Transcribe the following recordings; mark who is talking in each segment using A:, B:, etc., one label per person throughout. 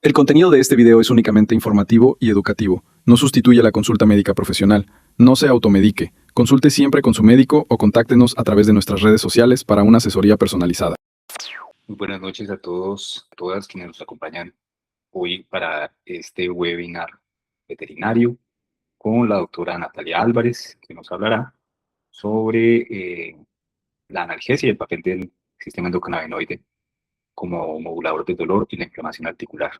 A: El contenido de este video es únicamente informativo y educativo. No sustituye la consulta médica profesional. No se automedique. Consulte siempre con su médico o contáctenos a través de nuestras redes sociales para una asesoría personalizada.
B: Muy buenas noches a todos, a todas quienes nos acompañan hoy para este webinar veterinario con la doctora Natalia Álvarez, que nos hablará sobre la analgesia y el papel del sistema endocannabinoide como modulador del dolor y la inflamación articular.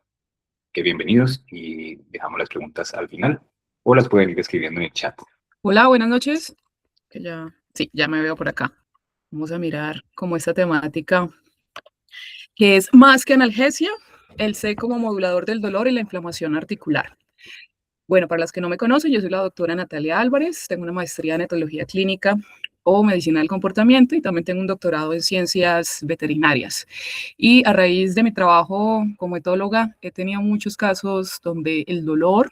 B: Que bienvenidos y dejamos las preguntas al final o las pueden ir escribiendo en el chat.
C: Hola, buenas noches. Sí, ya me veo por acá. Vamos a mirar como esta temática que es más que analgesia, el C como modulador del dolor y la inflamación articular. Bueno, para las que no me conocen, yo soy la doctora Natalia Álvarez, tengo una maestría en etología clínica o medicina del comportamiento y también tengo un doctorado en ciencias veterinarias. Y a raíz de mi trabajo como etóloga, he tenido muchos casos donde el dolor,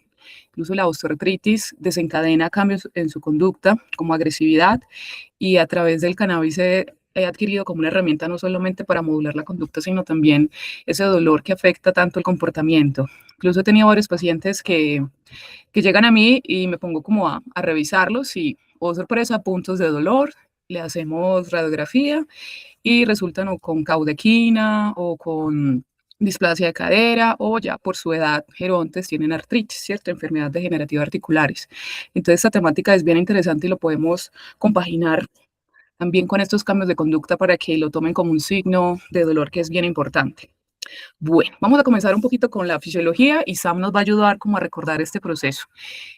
C: incluso la osteoartritis, desencadena cambios en su conducta, como agresividad, y a través del cannabis he adquirido como una herramienta no solamente para modular la conducta, sino también ese dolor que afecta tanto el comportamiento. Incluso he tenido varios pacientes que llegan a mí y me pongo como a revisarlos y, oh sorpresa, puntos de dolor, le hacemos radiografía y resultan o con caudequina o con displasia de cadera o ya por su edad gerontes tienen artritis, ¿cierto? Enfermedades degenerativas articulares. Entonces esta temática es bien interesante y lo podemos compaginar también con estos cambios de conducta para que lo tomen como un signo de dolor que es bien importante. Bueno, vamos a comenzar un poquito con la fisiología y Sam nos va a ayudar como a recordar este proceso.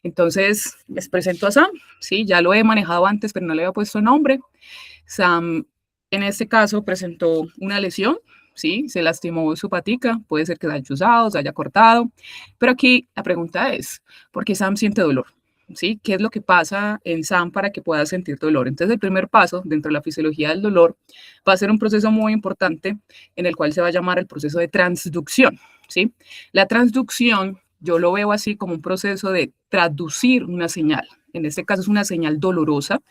C: Entonces, les presento a Sam, ¿sí? Ya lo he manejado antes, pero no le había puesto nombre. Sam, en este caso, presentó una lesión, ¿sí? Se lastimó su patica, puede ser que se haya chuzado, se haya cortado, pero aquí la pregunta es, ¿por qué Sam siente dolor? ¿Sí? ¿Qué es lo que pasa en Sam para que pueda sentir dolor? Entonces, el primer paso dentro de la fisiología del dolor va a ser un proceso muy importante en el cual se va a llamar el proceso de transducción, ¿sí? La transducción yo lo veo así como un proceso de traducir una señal. En este caso es una señal dolorosa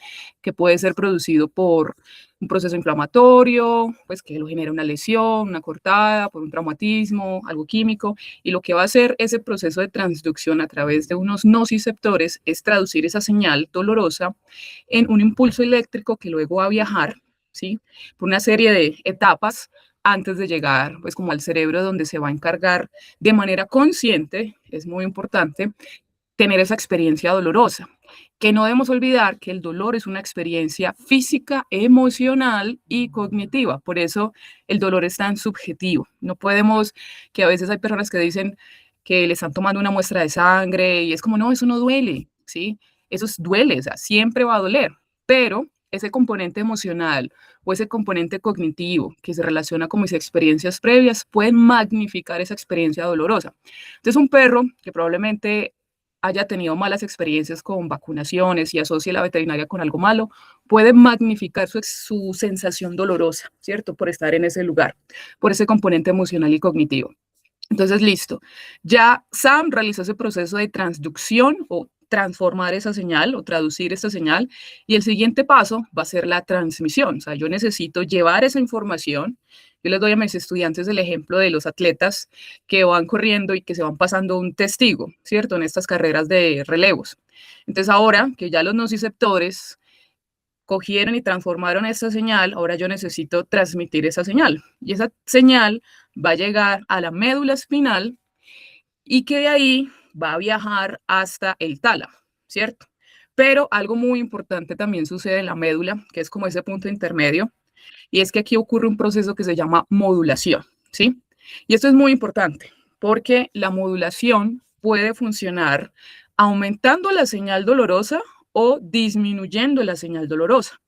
C: que puede ser producido por un proceso inflamatorio, pues que lo genera una lesión, una cortada, por un traumatismo, algo químico, y lo que va a hacer ese proceso de transducción a través de unos nociceptores es traducir esa señal dolorosa en un impulso eléctrico que luego va a viajar, ¿sí? Por una serie de etapas antes de llegar, pues como al cerebro donde se va a encargar de manera consciente, es muy importante, tener esa experiencia dolorosa. Que no debemos olvidar que el dolor es una experiencia física, emocional y cognitiva. Por eso el dolor es tan subjetivo. No podemos, que a veces hay personas que dicen que le están tomando una muestra de sangre y es como, no, eso no duele, ¿sí? Duele, o sea, siempre va a doler, pero ese componente emocional o ese componente cognitivo que se relaciona con mis experiencias previas pueden magnificar esa experiencia dolorosa. Entonces, un perro que probablemente haya tenido malas experiencias con vacunaciones y asocie la veterinaria con algo malo, puede magnificar su sensación dolorosa, ¿cierto? Por estar en ese lugar, por ese componente emocional y cognitivo. Entonces, listo. Ya Sam realizó ese proceso de transducción o transformar esa señal o traducir esta señal y el siguiente paso va a ser la transmisión. O sea, yo necesito llevar esa información. Yo les doy a mis estudiantes el ejemplo de los atletas que van corriendo y que se van pasando un testigo, ¿cierto? En estas carreras de relevos. Entonces, ahora que ya los nociceptores cogieron y transformaron esta señal, ahora yo necesito transmitir esa señal. Y esa señal va a llegar a la médula espinal y que de ahí va a viajar hasta el tálamo, ¿cierto? Pero algo muy importante también sucede en la médula, que es como ese punto intermedio, y es que aquí ocurre un proceso que se llama modulación, ¿sí? Y esto es muy importante porque la modulación puede funcionar aumentando la señal dolorosa o disminuyendo la señal dolorosa.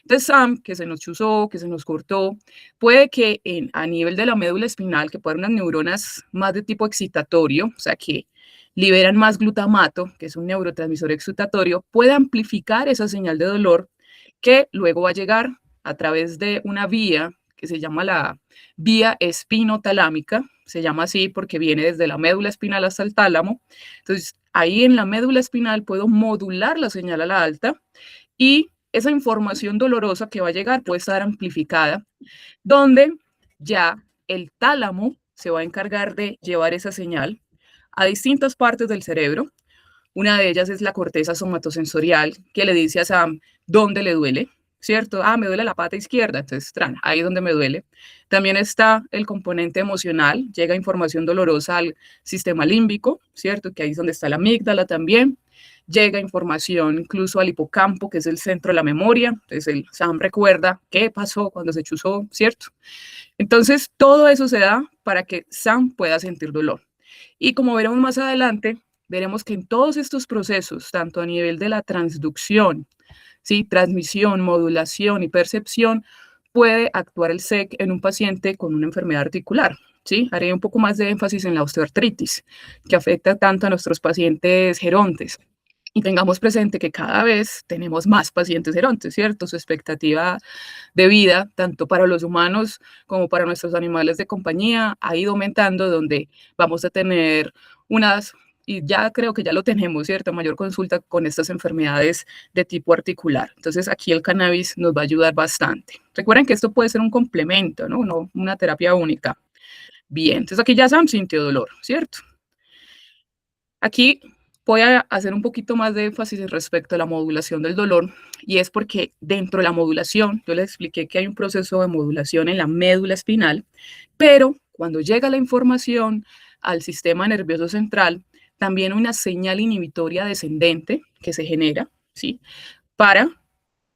C: Entonces, Sam, que se nos chuzó, que se nos cortó, puede que a nivel de la médula espinal, que pueden unas neuronas más de tipo excitatorio, o sea, que liberan más glutamato, que es un neurotransmisor excitatorio, puede amplificar esa señal de dolor que luego va a llegar a través de una vía que se llama la vía espinotalámica, se llama así porque viene desde la médula espinal hasta el tálamo. Entonces, ahí en la médula espinal puedo modular la señal a la alta y esa información dolorosa que va a llegar puede estar amplificada, donde ya el tálamo se va a encargar de llevar esa señal a distintas partes del cerebro. Una de ellas es la corteza somatosensorial, que le dice a Sam dónde le duele, ¿cierto? Ah, me duele la pata izquierda, entonces, ahí es donde me duele. También está el componente emocional, llega información dolorosa al sistema límbico, ¿cierto? Que ahí es donde está la amígdala también. Llega información incluso al hipocampo, que es el centro de la memoria. Entonces, el Sam recuerda qué pasó cuando se chuzó, ¿cierto? Entonces, todo eso se da para que Sam pueda sentir dolor. Y como veremos más adelante, veremos que en todos estos procesos, tanto a nivel de la transducción, ¿sí? Transmisión, modulación y percepción, puede actuar el SEC en un paciente con una enfermedad articular. ¿Sí? Haré un poco más de énfasis en la osteoartritis, que afecta tanto a nuestros pacientes gerontes. Y tengamos presente que cada vez tenemos más pacientes gerontes, ¿cierto? Su expectativa de vida, tanto para los humanos como para nuestros animales de compañía, ha ido aumentando, donde vamos a tener unas, y ya creo que ya lo tenemos, ¿cierto? Mayor consulta con estas enfermedades de tipo articular. Entonces, aquí el cannabis nos va a ayudar bastante. Recuerden que esto puede ser un complemento, ¿no? No una terapia única. Bien, entonces aquí ya Sam sintió dolor, ¿cierto? Aquí voy a hacer un poquito más de énfasis respecto a la modulación del dolor, y es porque dentro de la modulación, yo les expliqué que hay un proceso de modulación en la médula espinal, pero cuando llega la información al sistema nervioso central, también una señal inhibitoria descendente que se genera, ¿sí? Para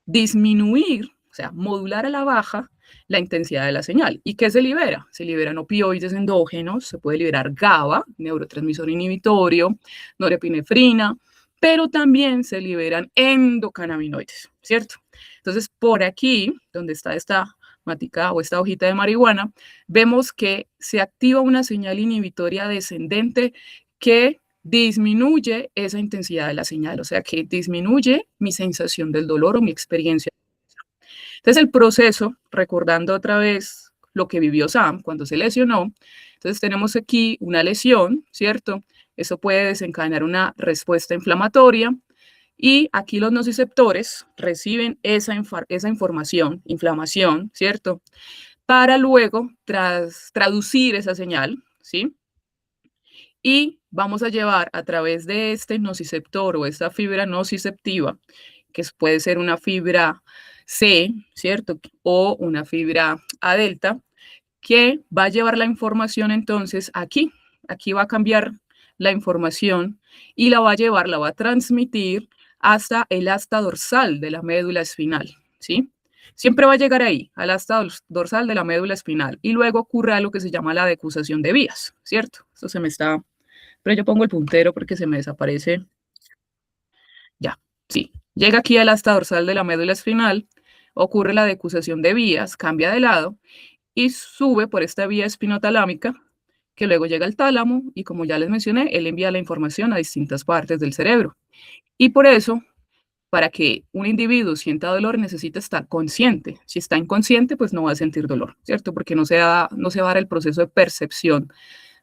C: disminuir, o sea, modular a la baja la intensidad de la señal. ¿Y qué se libera? Se liberan opioides endógenos, se puede liberar GABA, neurotransmisor inhibitorio, norepinefrina, pero también se liberan endocannabinoides, ¿cierto? Entonces, por aquí, donde está esta matica o esta hojita de marihuana, vemos que se activa una señal inhibitoria descendente que disminuye esa intensidad de la señal, o sea, que disminuye mi sensación del dolor o mi experiencia. Entonces, el proceso, recordando otra vez lo que vivió Sam cuando se lesionó, entonces tenemos aquí una lesión, ¿cierto? Eso puede desencadenar una respuesta inflamatoria, y aquí los nociceptores reciben esa información, inflamación, ¿cierto? Para luego traducir esa señal, ¿sí? Y vamos a llevar a través de este nociceptor o esta fibra nociceptiva, que puede ser una fibra C, ¿cierto? O una fibra A delta, que va a llevar la información entonces aquí. Aquí va a cambiar la información y la va a llevar, la va a transmitir hasta el asta dorsal de la médula espinal, ¿sí? Siempre va a llegar ahí, al asta dorsal de la médula espinal, y luego ocurre algo que se llama la decusación de vías, ¿cierto? Esto se me está... Pero yo pongo el puntero porque se me desaparece. Ya, sí. Llega aquí al asta dorsal de la médula espinal, ocurre la decusación de vías, cambia de lado y sube por esta vía espinotalámica, que luego llega al tálamo, y como ya les mencioné, él envía la información a distintas partes del cerebro. Y por eso, para que un individuo sienta dolor, necesita estar consciente. Si está inconsciente, pues no va a sentir dolor, ¿cierto? Porque no se va a dar el proceso de percepción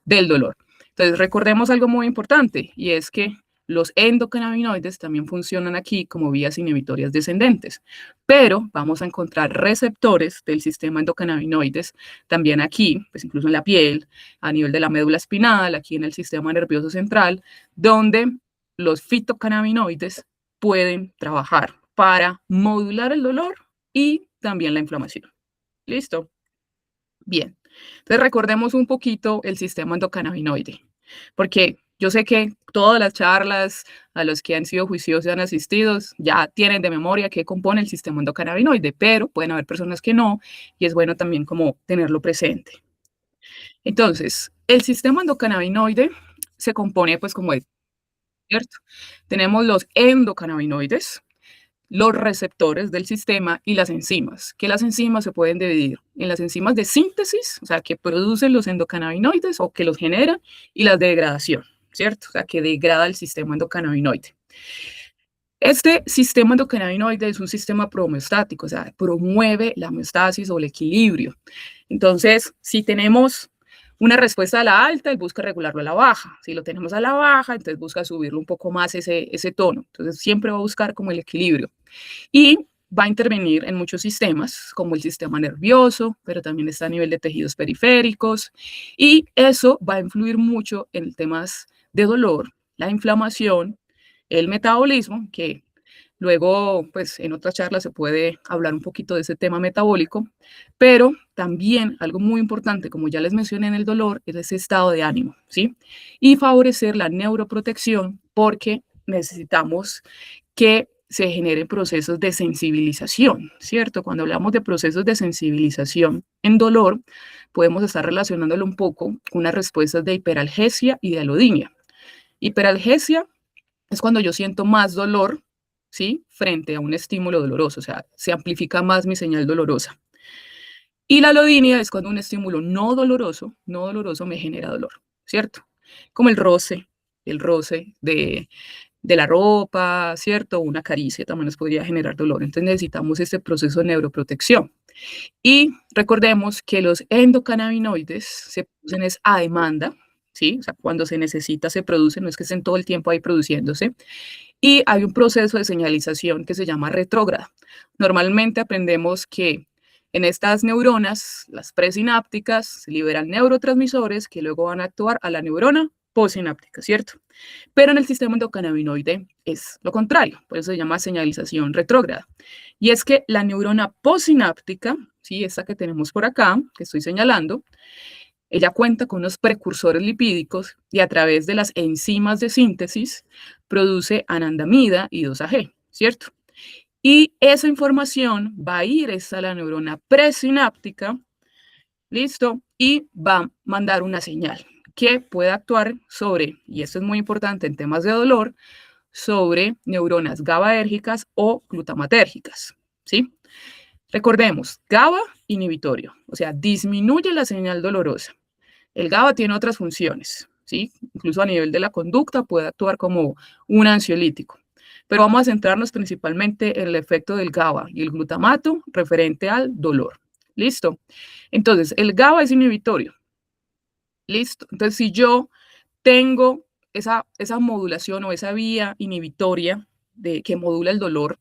C: del dolor. Entonces, recordemos algo muy importante, y es que los endocannabinoides también funcionan aquí como vías inhibitorias descendentes, pero vamos a encontrar receptores del sistema endocannabinoides también aquí, pues incluso en la piel, a nivel de la médula espinal, aquí en el sistema nervioso central, donde los fitocannabinoides pueden trabajar para modular el dolor y también la inflamación. ¿Listo? Bien. Entonces recordemos un poquito el sistema endocannabinoide, porque yo sé que todas las charlas a los que han sido juiciosos y han asistido ya tienen de memoria qué compone el sistema endocannabinoide, pero pueden haber personas que no, y es bueno también como tenerlo presente. Entonces, el sistema endocannabinoide se compone pues como es, ¿cierto? Tenemos los endocannabinoides, los receptores del sistema y las enzimas, que las enzimas se pueden dividir en las enzimas de síntesis, o sea, que producen los endocannabinoides o que los generan, y las de degradación, ¿cierto? O sea, que degrada el sistema endocannabinoide. Este sistema endocannabinoide es un sistema prohomeostático, o sea, promueve la homeostasis o el equilibrio. Entonces, si tenemos una respuesta a la alta, él busca regularlo a la baja. Si lo tenemos a la baja, entonces busca subirlo un poco más ese tono. Entonces, siempre va a buscar como el equilibrio. Y va a intervenir en muchos sistemas, como el sistema nervioso, pero también está a nivel de tejidos periféricos, y eso va a influir mucho en temas de dolor, la inflamación, el metabolismo, que luego, pues en otra charla se puede hablar un poquito de ese tema metabólico, pero también algo muy importante, como ya les mencioné en el dolor, es ese estado de ánimo, ¿sí? Y favorecer la neuroprotección porque necesitamos que se generen procesos de sensibilización, ¿cierto? Cuando hablamos de procesos de sensibilización en dolor, podemos estar relacionándolo un poco con unas respuestas de hiperalgesia y de alodinia. Hiperalgesia es cuando yo siento más dolor, ¿sí? Frente a un estímulo doloroso, o sea, se amplifica más mi señal dolorosa. Y la alodinia es cuando un estímulo no doloroso me genera dolor, ¿cierto? Como el roce de la ropa, ¿cierto? Una caricia también nos podría generar dolor. Entonces necesitamos este proceso de neuroprotección. Y recordemos que los endocannabinoides se producen es a demanda, ¿sí? O sea, cuando se necesita se producen, no es que estén todo el tiempo ahí produciéndose. Y hay un proceso de señalización que se llama retrógrada. Normalmente aprendemos que en estas neuronas, las presinápticas, se liberan neurotransmisores que luego van a actuar a la neurona postsináptica, ¿cierto? Pero en el sistema endocannabinoide es lo contrario, por eso se llama señalización retrógrada. Y es que la neurona postsináptica, ¿sí? Esta que tenemos por acá, que estoy señalando, ella cuenta con unos precursores lipídicos y a través de las enzimas de síntesis produce anandamida y 2-AG, ¿cierto? Y esa información va a ir a la neurona presináptica, ¿listo? Y va a mandar una señal que puede actuar sobre, y esto es muy importante en temas de dolor, sobre neuronas GABAérgicas o glutamatérgicas, ¿sí? Recordemos, GABA inhibitorio, o sea, disminuye la señal dolorosa. El GABA tiene otras funciones, ¿sí? Incluso a nivel de la conducta puede actuar como un ansiolítico. Pero vamos a centrarnos principalmente en el efecto del GABA y el glutamato referente al dolor. ¿Listo? Entonces, el GABA es inhibitorio. ¿Listo? Entonces, si yo tengo esa modulación o esa vía inhibitoria que modula el dolor,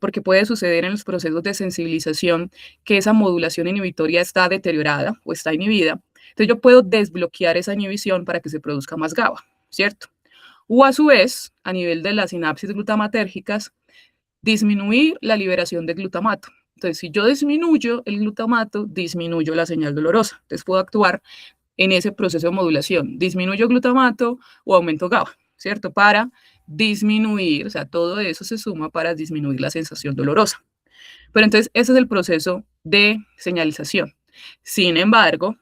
C: porque puede suceder en los procesos de sensibilización que esa modulación inhibitoria está deteriorada o está inhibida, entonces yo puedo desbloquear esa inhibición para que se produzca más GABA, ¿cierto? O a su vez, a nivel de las sinapsis glutamatérgicas, disminuir la liberación de glutamato. Entonces, si yo disminuyo el glutamato, disminuyo la señal dolorosa. Entonces, puedo actuar en ese proceso de modulación. Disminuyo glutamato o aumento GABA, ¿cierto? Para disminuir, o sea, todo eso se suma para disminuir la sensación dolorosa. Pero entonces, ese es el proceso de señalización. Sin embargo,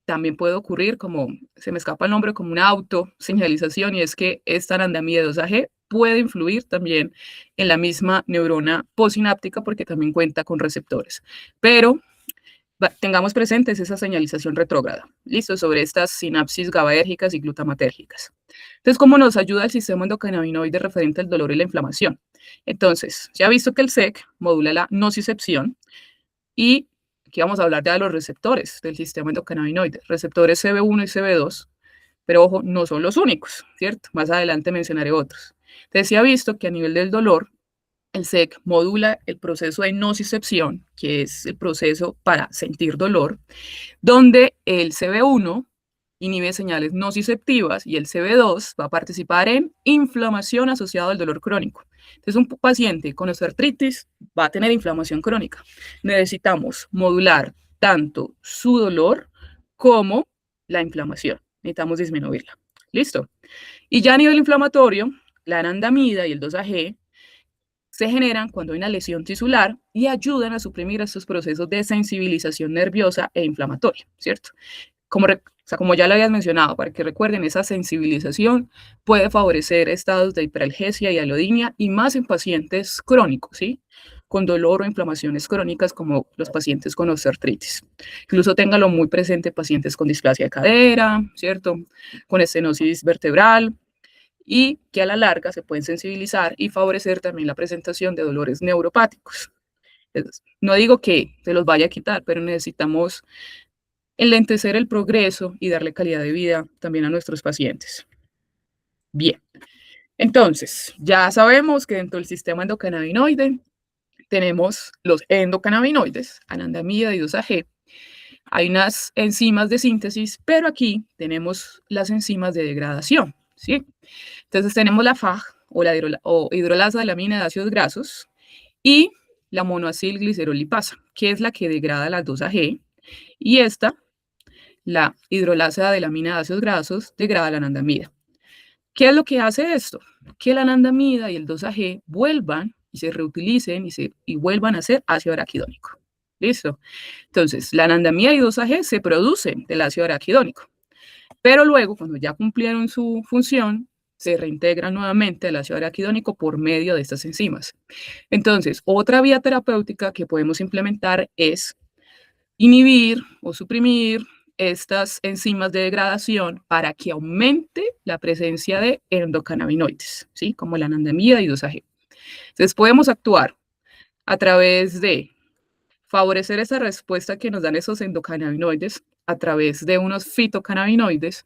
C: también puede ocurrir, como se me escapa el nombre, como una autoseñalización, y es que esta anandamida 2-AG puede influir también en la misma neurona postsináptica porque también cuenta con receptores. Pero tengamos presentes esa señalización retrógrada, ¿listo? Sobre estas sinapsis GABAérgicas y glutamatérgicas. Entonces, ¿cómo nos ayuda el sistema endocannabinoide referente al dolor y la inflamación? Entonces, ya visto que el SEC modula la nocicepción y aquí vamos a hablar ya de los receptores del sistema endocannabinoide, receptores CB1 y CB2, pero ojo, no son los únicos, ¿cierto? Más adelante mencionaré otros. Entonces, se ha visto que a nivel del dolor, el SEC modula el proceso de nocicepción, que es el proceso para sentir dolor, donde el CB1 inhibe señales nociceptivas y el CB2 va a participar en inflamación asociada al dolor crónico. Entonces, un paciente con osteoartritis va a tener inflamación crónica. Necesitamos modular tanto su dolor como la inflamación. Necesitamos disminuirla. ¿Listo? Y ya a nivel inflamatorio, la anandamida y el 2-AG se generan cuando hay una lesión tisular y ayudan a suprimir estos procesos de sensibilización nerviosa e inflamatoria, ¿cierto? Como ya lo habías mencionado, para que recuerden, esa sensibilización puede favorecer estados de hiperalgesia y alodinia y más en pacientes crónicos, ¿sí? Con dolor o inflamaciones crónicas como los pacientes con osteoartritis. Incluso téngalo muy presente pacientes con displasia de cadera, ¿cierto? Con estenosis vertebral, y que a la larga se pueden sensibilizar y favorecer también la presentación de dolores neuropáticos. No digo que se los vaya a quitar, pero necesitamos enlentecer el progreso y darle calidad de vida también a nuestros pacientes. Bien, entonces ya sabemos que dentro del sistema endocannabinoide tenemos los endocannabinoides, anandamida y 2-AG. Hay unas enzimas de síntesis, pero aquí tenemos las enzimas de degradación, ¿sí? Entonces tenemos la FAG o hidrolasa de la amina de ácidos grasos y la monoacilglicerolipasa, que es la que degrada las 2-AG, y esta, la hidrolasa de la amina de ácidos grasos, degrada la anandamida. ¿Qué es lo que hace esto? Que la anandamida y el 2-AG vuelvan y se reutilicen y vuelvan a ser ácido araquidónico. ¿Listo? Entonces, la anandamida y 2-AG se producen del ácido araquidónico, pero luego, cuando ya cumplieron su función, se reintegran nuevamente al ácido araquidónico por medio de estas enzimas. Entonces, otra vía terapéutica que podemos implementar es inhibir o suprimir estas enzimas de degradación para que aumente la presencia de endocannabinoides, ¿sí? Como la anandamida y 2-AG. Entonces, podemos actuar a través de favorecer esa respuesta que nos dan esos endocannabinoides a través de unos fitocannabinoides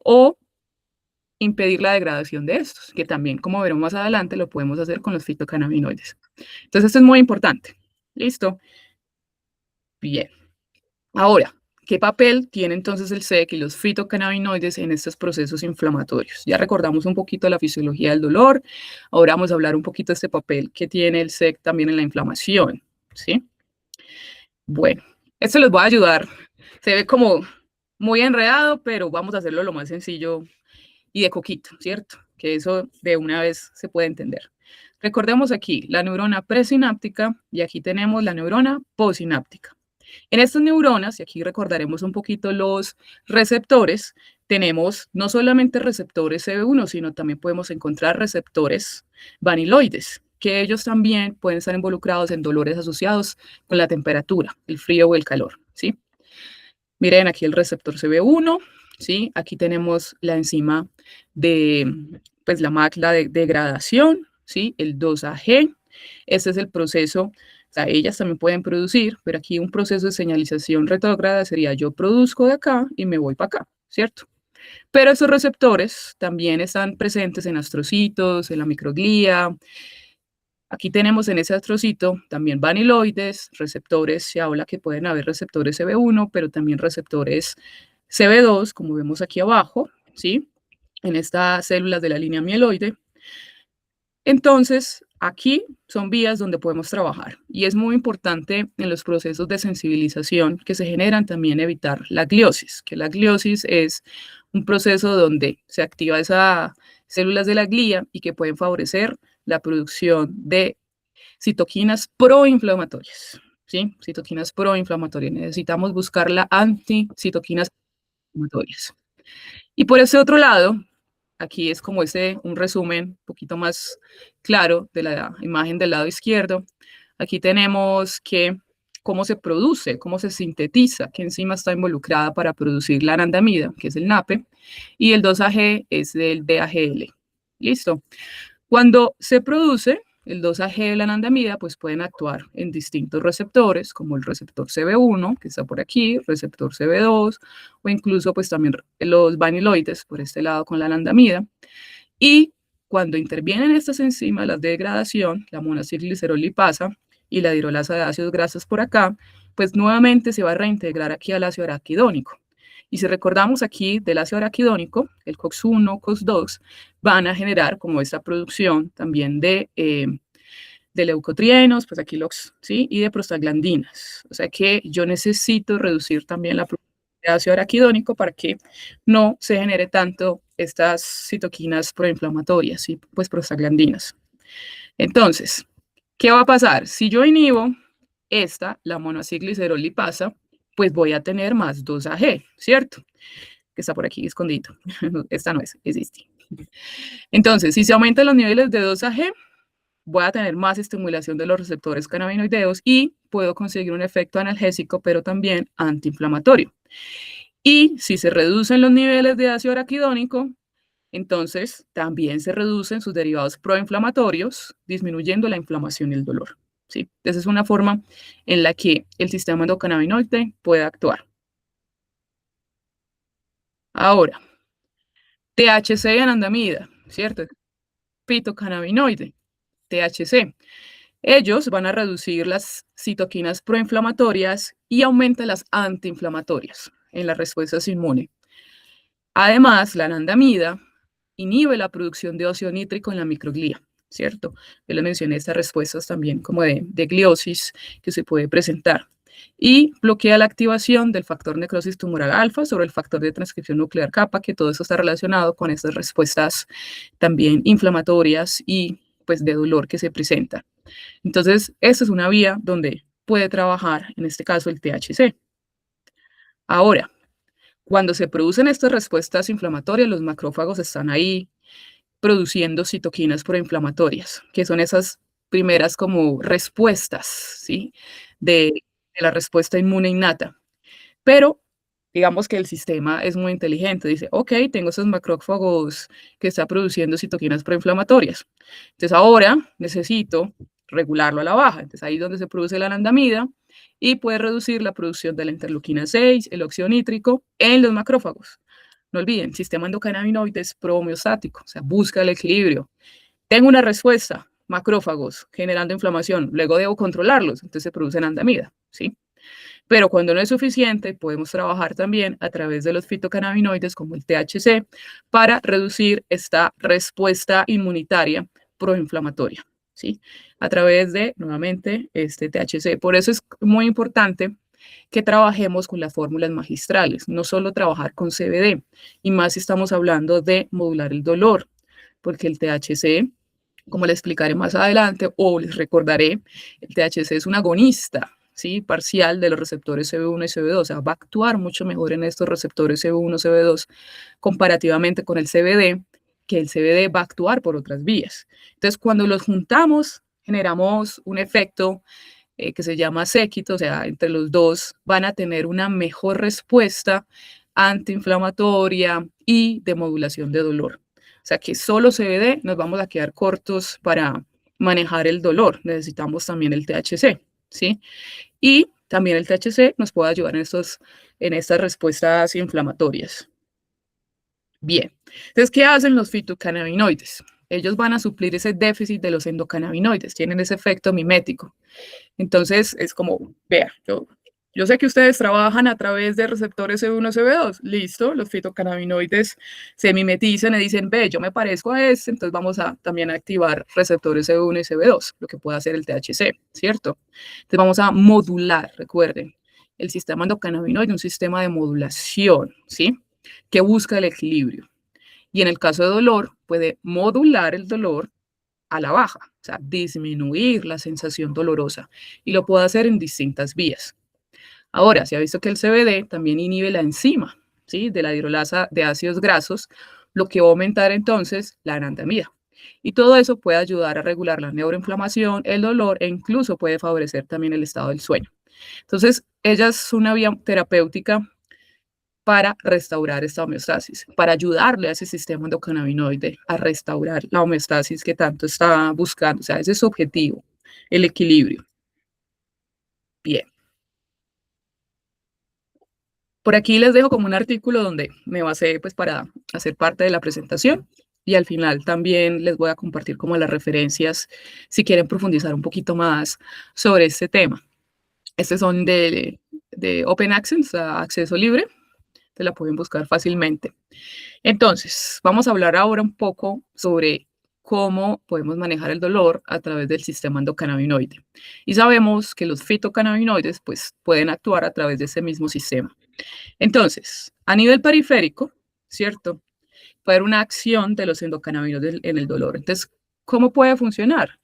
C: o impedir la degradación de estos, que también, como veremos más adelante, lo podemos hacer con los fitocannabinoides. Entonces, esto es muy importante. ¿Listo? Bien. Ahora, ¿qué papel tiene entonces el SEC y los fitocannabinoides en estos procesos inflamatorios? Ya recordamos un poquito la fisiología del dolor, ahora vamos a hablar un poquito de este papel que tiene el SEC también en la inflamación, ¿sí? Bueno, esto les va a ayudar. Se ve como muy enredado, pero vamos a hacerlo lo más sencillo y de coquito, ¿cierto? Que eso de una vez se puede entender. Recordemos aquí la neurona presináptica y aquí tenemos la neurona postsináptica. En estas neuronas, y aquí recordaremos un poquito los receptores, tenemos no solamente receptores CB1, sino también podemos encontrar receptores vaniloides, que ellos también pueden estar involucrados en dolores asociados con la temperatura, el frío o el calor, ¿sí? Miren aquí el receptor CB1, ¿sí? Aquí tenemos la enzima de, pues la macla de degradación, ¿sí? El 2-AG. Este es el proceso, o sea, ellas también pueden producir, pero aquí un proceso de señalización retrógrada sería yo produzco de acá y me voy para acá, ¿cierto? Pero esos receptores también están presentes en astrocitos, en la microglía. Aquí tenemos en ese astrocito también vaniloides, receptores, se habla que pueden haber receptores CB1, pero también receptores CB2, como vemos aquí abajo, ¿sí? En estas células de la línea mieloide. Entonces, aquí son vías donde podemos trabajar y es muy importante en los procesos de sensibilización que se generan también evitar la gliosis, que la gliosis es un proceso donde se activa esas células de la glía y que pueden favorecer la producción de citoquinas proinflamatorias, ¿sí? Citoquinas proinflamatorias. Necesitamos buscar la anticitoquinas inflamatorias. Y por ese otro lado, aquí es como un resumen un poquito más claro de la imagen del lado izquierdo. Aquí tenemos que cómo se produce, cómo se sintetiza, qué enzima está involucrada para producir la anandamida, que es el NAPE, y el 2-AG es el DAGL. ¿Listo? Cuando se produce el 2-AG de la anandamida, pues pueden actuar en distintos receptores, como el receptor CB1, que está por aquí, receptor CB2, o incluso pues también los vaniloides, por este lado con la anandamida. Y cuando intervienen estas enzimas, las de degradación, la monoacilglicerolipasa y la hidrolasa de ácidos grasos por acá, pues nuevamente se va a reintegrar aquí al ácido araquidónico. Y si recordamos aquí del ácido araquidónico, el COX-1, COX-2, van a generar como esta producción también de leucotrienos, pues aquí los, ¿sí? Y de prostaglandinas. O sea que yo necesito reducir también la producción de ácido araquidónico para que no se genere tanto estas citoquinas proinflamatorias, ¿sí? Pues prostaglandinas. Entonces, ¿qué va a pasar? Si yo inhibo la monoacilglicerolipasa, pues voy a tener más 2-AG, ¿cierto? Que está por aquí escondido. Esta no es, existe. Entonces, si se aumentan los niveles de 2-AG, voy a tener más estimulación de los receptores cannabinoideos y puedo conseguir un efecto analgésico, pero también antiinflamatorio. Y si se reducen los niveles de ácido araquidónico, entonces también se reducen sus derivados proinflamatorios, disminuyendo la inflamación y el dolor. ¿Sí? Esa es una forma en la que el sistema endocannabinoide puede actuar. Ahora, THC y anandamida, ¿cierto? Fitocannabinoide, THC. Ellos van a reducir las citoquinas proinflamatorias y aumentan las antiinflamatorias en las respuestas inmunes. Además, la anandamida inhibe la producción de óxido nítrico en la microglía, ¿cierto? Yo les mencioné estas respuestas también como de gliosis que se puede presentar. Y bloquea la activación del factor necrosis tumoral alfa sobre el factor de transcripción nuclear kappa, que todo eso está relacionado con estas respuestas también inflamatorias y pues de dolor que se presentan. Entonces, esta es una vía donde puede trabajar, en este caso, el THC. Ahora, cuando se producen estas respuestas inflamatorias, los macrófagos están ahí produciendo citoquinas proinflamatorias, que son esas primeras como respuestas, ¿sí? De la respuesta inmune innata. Pero digamos que el sistema es muy inteligente. Dice, ok, tengo esos macrófagos que están produciendo citoquinas proinflamatorias. Entonces ahora necesito regularlo a la baja. Entonces ahí es donde se produce la anandamida y puede reducir la producción de la interleuquina 6, el óxido nítrico en los macrófagos. No olviden, sistema endocannabinoide es pro-homeostático, o sea, busca el equilibrio. Tengo una respuesta, macrófagos generando inflamación, luego debo controlarlos, entonces se produce anandamida, ¿sí? Pero cuando no es suficiente, podemos trabajar también a través de los fitocannabinoides como el THC para reducir esta respuesta inmunitaria proinflamatoria, ¿sí? A través de, nuevamente, este THC. Por eso es muy importante que trabajemos con las fórmulas magistrales, no solo trabajar con CBD, y más si estamos hablando de modular el dolor, porque el THC, como le explicaré más adelante, o les recordaré, el THC es un agonista, ¿sí? Parcial de los receptores CB1 y CB2, o sea, va a actuar mucho mejor en estos receptores CB1, CB2, comparativamente con el CBD, que el CBD va a actuar por otras vías. Entonces, cuando los juntamos, generamos un efecto que se llama séquito, o sea, entre los dos van a tener una mejor respuesta antiinflamatoria y de modulación de dolor. O sea, que solo CBD nos vamos a quedar cortos para manejar el dolor. Necesitamos también el THC, ¿sí? Y también el THC nos puede ayudar en estas respuestas inflamatorias. Bien, entonces, ¿qué hacen los fitocannabinoides? Ellos van a suplir ese déficit de los endocannabinoides, tienen ese efecto mimético. Entonces, es como, vea, yo sé que ustedes trabajan a través de receptores CB1, CB2, listo, los fitocannabinoides se mimetizan y dicen, ve, yo me parezco a este, entonces vamos a también activar receptores CB1 y CB2, lo que puede hacer el THC, ¿cierto? Entonces vamos a modular, recuerden, el sistema endocannabinoide, un sistema de modulación, ¿sí? Que busca el equilibrio. Y en el caso de dolor, puede modular el dolor a la baja, o sea, disminuir la sensación dolorosa. Y lo puede hacer en distintas vías. Ahora, se ha visto que el CBD también inhibe la enzima, ¿sí? De la hidrolasa de ácidos grasos, lo que va a aumentar entonces la anandamida. Y todo eso puede ayudar a regular la neuroinflamación, el dolor e incluso puede favorecer también el estado del sueño. Entonces, ella es una vía terapéutica para restaurar esta homeostasis, para ayudarle a ese sistema endocannabinoide a restaurar la homeostasis que tanto está buscando. O sea, ese es su objetivo, el equilibrio. Bien. Por aquí les dejo como un artículo donde me basé pues para hacer parte de la presentación y al final también les voy a compartir como las referencias si quieren profundizar un poquito más sobre este tema. Estos son de Open Access, acceso libre, te la pueden buscar fácilmente. Entonces, vamos a hablar ahora un poco sobre cómo podemos manejar el dolor a través del sistema endocannabinoide. Y sabemos que los fitocannabinoides pues, pueden actuar a través de ese mismo sistema. Entonces, a nivel periférico, ¿cierto? Puede haber una acción de los endocannabinoides en el dolor. Entonces, ¿cómo puede funcionar?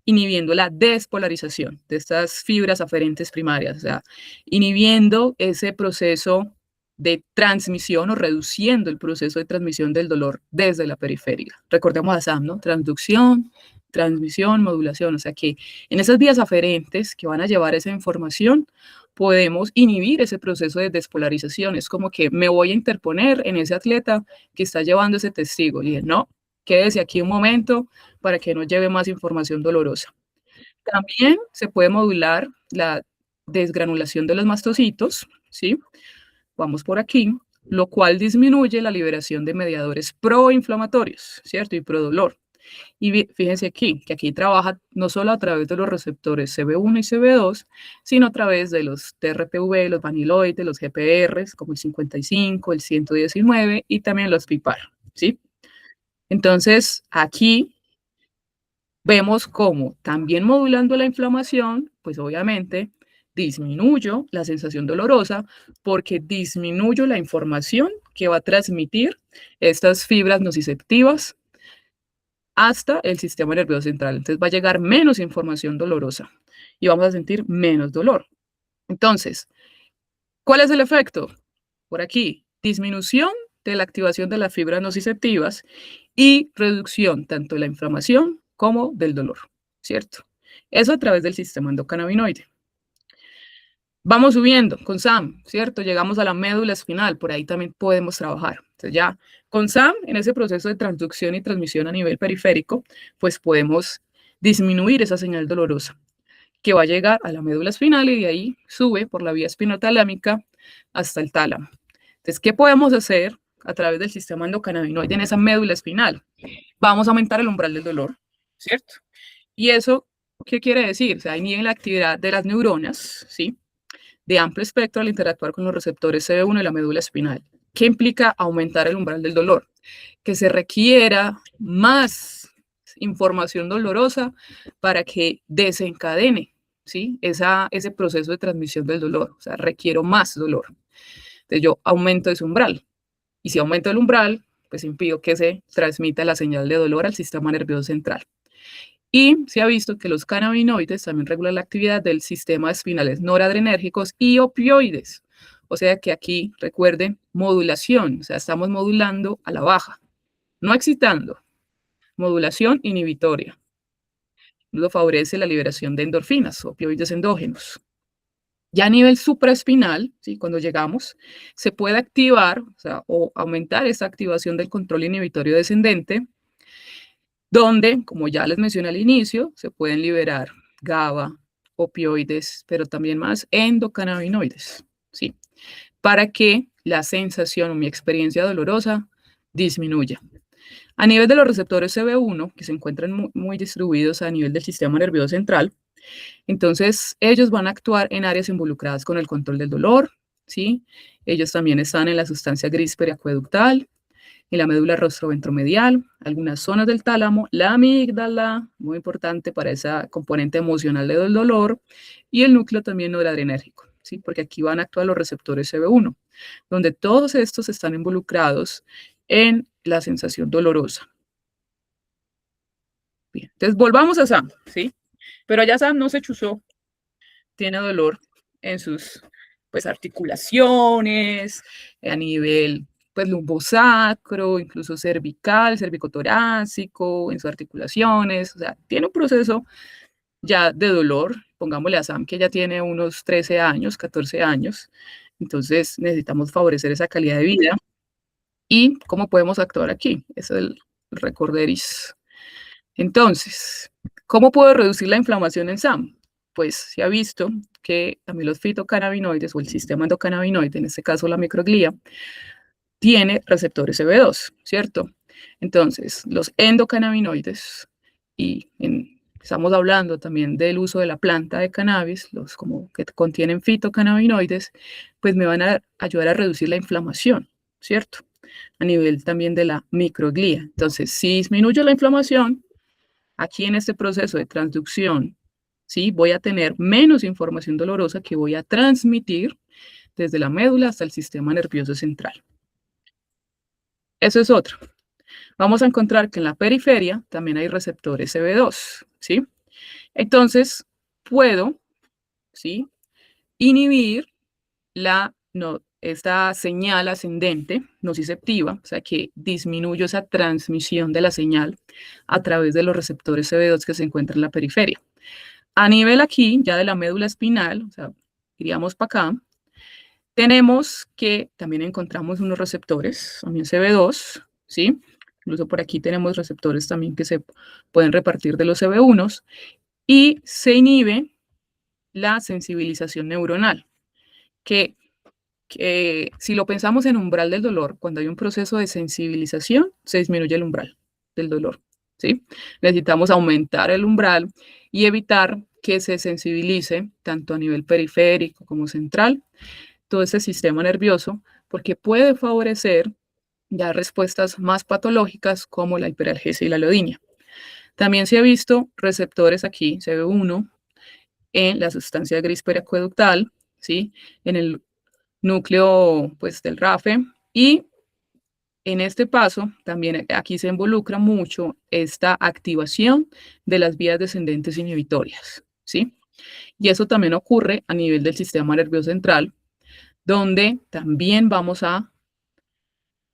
C: Inhibiendo la despolarización de estas fibras aferentes primarias, o sea, inhibiendo ese proceso de transmisión o reduciendo el proceso de transmisión del dolor desde la periferia. Recordemos a Sam, ¿no? Transducción, transmisión, modulación, o sea que en esas vías aferentes que van a llevar esa información, podemos inhibir ese proceso de despolarización. Es como que me voy a interponer en ese atleta que está llevando ese testigo. Y dije, no, quédese aquí un momento para que no lleve más información dolorosa. También se puede modular la desgranulación de los mastocitos, ¿sí? Vamos por aquí, lo cual disminuye la liberación de mediadores proinflamatorios, ¿cierto? Y prodolor. Y fíjense aquí, que aquí trabaja no solo a través de los receptores CB1 y CB2, sino a través de los TRPV, los vaniloides, los GPRs, como el 55, el 119 y también los PIPAR, ¿sí? Entonces, aquí vemos cómo también modulando la inflamación, pues obviamente disminuyo la sensación dolorosa porque disminuyo la información que va a transmitir estas fibras nociceptivas hasta el sistema nervioso central. Entonces va a llegar menos información dolorosa y vamos a sentir menos dolor. Entonces, ¿cuál es el efecto? Por aquí, disminución de la activación de las fibras nociceptivas y reducción tanto de la inflamación como del dolor, ¿cierto? Eso a través del sistema endocannabinoide. Vamos subiendo con SAM, ¿cierto? Llegamos a la médula espinal, por ahí también podemos trabajar. Entonces ya con SAM, en ese proceso de transducción y transmisión a nivel periférico, pues podemos disminuir esa señal dolorosa que va a llegar a la médula espinal y de ahí sube por la vía espinotalámica hasta el tálamo. Entonces, ¿qué podemos hacer a través del sistema endocannabinoide en esa médula espinal? Vamos a aumentar el umbral del dolor, ¿cierto? Y eso, ¿qué quiere decir? O sea, hay la actividad de las neuronas, ¿sí? De amplio espectro al interactuar con los receptores CB1 de la médula espinal. ¿Qué implica aumentar el umbral del dolor? Que se requiera más información dolorosa para que desencadene, ¿sí? Ese proceso de transmisión del dolor. O sea, requiero más dolor. Entonces yo aumento ese umbral. Y si aumento el umbral, pues impido que se transmita la señal de dolor al sistema nervioso central. Y se ha visto que los cannabinoides también regulan la actividad del sistema espinales noradrenérgicos y opioides. O sea que aquí, recuerden, modulación, o sea, estamos modulando a la baja, no excitando, modulación inhibitoria. Lo favorece la liberación de endorfinas, opioides endógenos. Ya a nivel supraespinal, ¿sí? Cuando llegamos, se puede activar, o sea, o aumentar esa activación del control inhibitorio descendente, donde, como ya les mencioné al inicio, se pueden liberar GABA, opioides, pero también más endocannabinoides, ¿sí? Para que la sensación o mi experiencia dolorosa disminuya. A nivel de los receptores CB1, que se encuentran muy distribuidos a nivel del sistema nervioso central, entonces ellos van a actuar en áreas involucradas con el control del dolor, ¿sí? Ellos también están en la sustancia gris periacueductal, en la médula rostroventromedial, algunas zonas del tálamo, la amígdala, muy importante para esa componente emocional del dolor, y el núcleo también noradrenérgico, ¿sí? Porque aquí van a actuar los receptores CB1, donde todos estos están involucrados en la sensación dolorosa. Bien, entonces volvamos a Sam, ¿sí? Pero ya Sam no se chuzó, tiene dolor en sus pues, articulaciones, a nivel pues, lumbosacro, incluso cervical, cervicotorácico, en sus articulaciones, o sea, tiene un proceso ya de dolor, pongámosle a Sam que ya tiene unos 13 años, 14 años, entonces necesitamos favorecer esa calidad de vida. ¿Y cómo podemos actuar aquí? Es el recorderis. Entonces, ¿cómo puedo reducir la inflamación en SAM? Pues se ha visto que también los fitocannabinoides o el sistema endocannabinoide, en este caso la microglía, tiene receptores CB2, ¿cierto? Entonces, los endocannabinoides, estamos hablando también del uso de la planta de cannabis, los como que contienen fitocannabinoides, pues me van a ayudar a reducir la inflamación, ¿cierto? A nivel también de la microglía. Entonces, si disminuyo la inflamación, aquí en este proceso de transducción, ¿sí? Voy a tener menos información dolorosa que voy a transmitir desde la médula hasta el sistema nervioso central. Eso es otro. Vamos a encontrar que en la periferia también hay receptores CB2, ¿sí? Entonces, puedo, ¿sí? Inhibir esta señal ascendente nociceptiva, o sea, que disminuyo esa transmisión de la señal a través de los receptores CB2 que se encuentran en la periferia. A nivel aquí, ya de la médula espinal, o sea, iríamos para acá, tenemos que también encontramos unos receptores, también CB2, ¿sí? Incluso por aquí tenemos receptores también que se pueden repartir de los CB1s y se inhibe la sensibilización neuronal, que si lo pensamos en umbral del dolor, cuando hay un proceso de sensibilización, se disminuye el umbral del dolor, ¿sí? Necesitamos aumentar el umbral y evitar que se sensibilice tanto a nivel periférico como central todo ese sistema nervioso, porque puede favorecer ya respuestas más patológicas como la hiperalgesia y la alodinia. También se ha visto receptores aquí, CB1, en la sustancia gris periacueductal, ¿sí? En el núcleo pues, del RAFE, y en este paso también aquí se involucra mucho esta activación de las vías descendentes inhibitorias, ¿sí? Y eso también ocurre a nivel del sistema nervioso central, donde también vamos a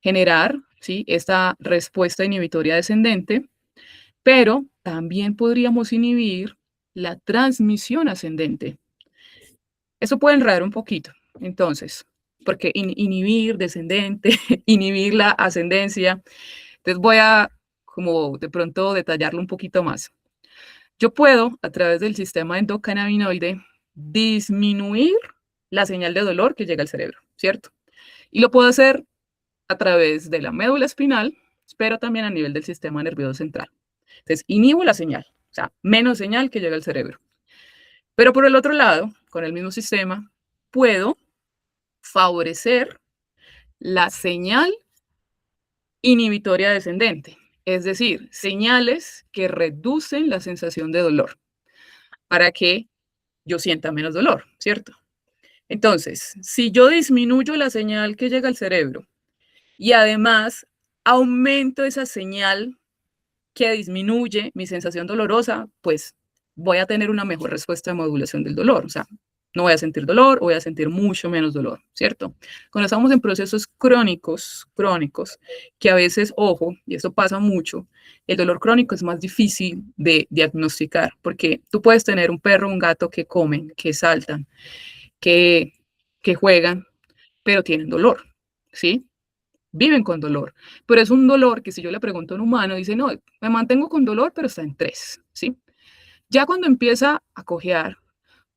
C: generar, ¿sí?, esta respuesta inhibitoria descendente, pero también podríamos inhibir la transmisión ascendente. Eso puede enredar un poquito, entonces, porque inhibir descendente, inhibir la ascendencia. Entonces voy a como de pronto detallarlo un poquito más. Yo puedo, a través del sistema endocannabinoide, disminuir la señal de dolor que llega al cerebro, ¿cierto? Y lo puedo hacer a través de la médula espinal, pero también a nivel del sistema nervioso central. Entonces, inhibo la señal, o sea, menos señal que llega al cerebro. Pero por el otro lado, con el mismo sistema, puedo favorecer la señal inhibitoria descendente, es decir, señales que reducen la sensación de dolor para que yo sienta menos dolor, ¿cierto? Entonces, si yo disminuyo la señal que llega al cerebro y además aumento esa señal que disminuye mi sensación dolorosa, pues voy a tener una mejor respuesta de modulación del dolor. O sea, no voy a sentir dolor, voy a sentir mucho menos dolor, ¿cierto? Cuando estamos en procesos crónicos, que a veces, ojo, y eso pasa mucho, el dolor crónico es más difícil de diagnosticar, porque tú puedes tener un perro o un gato que comen, que saltan, que, que juegan, pero tienen dolor, ¿sí? Viven con dolor, pero es un dolor que si yo le pregunto a un humano, dice, no, me mantengo con dolor, pero está en 3, ¿sí? Ya cuando empieza a cojear,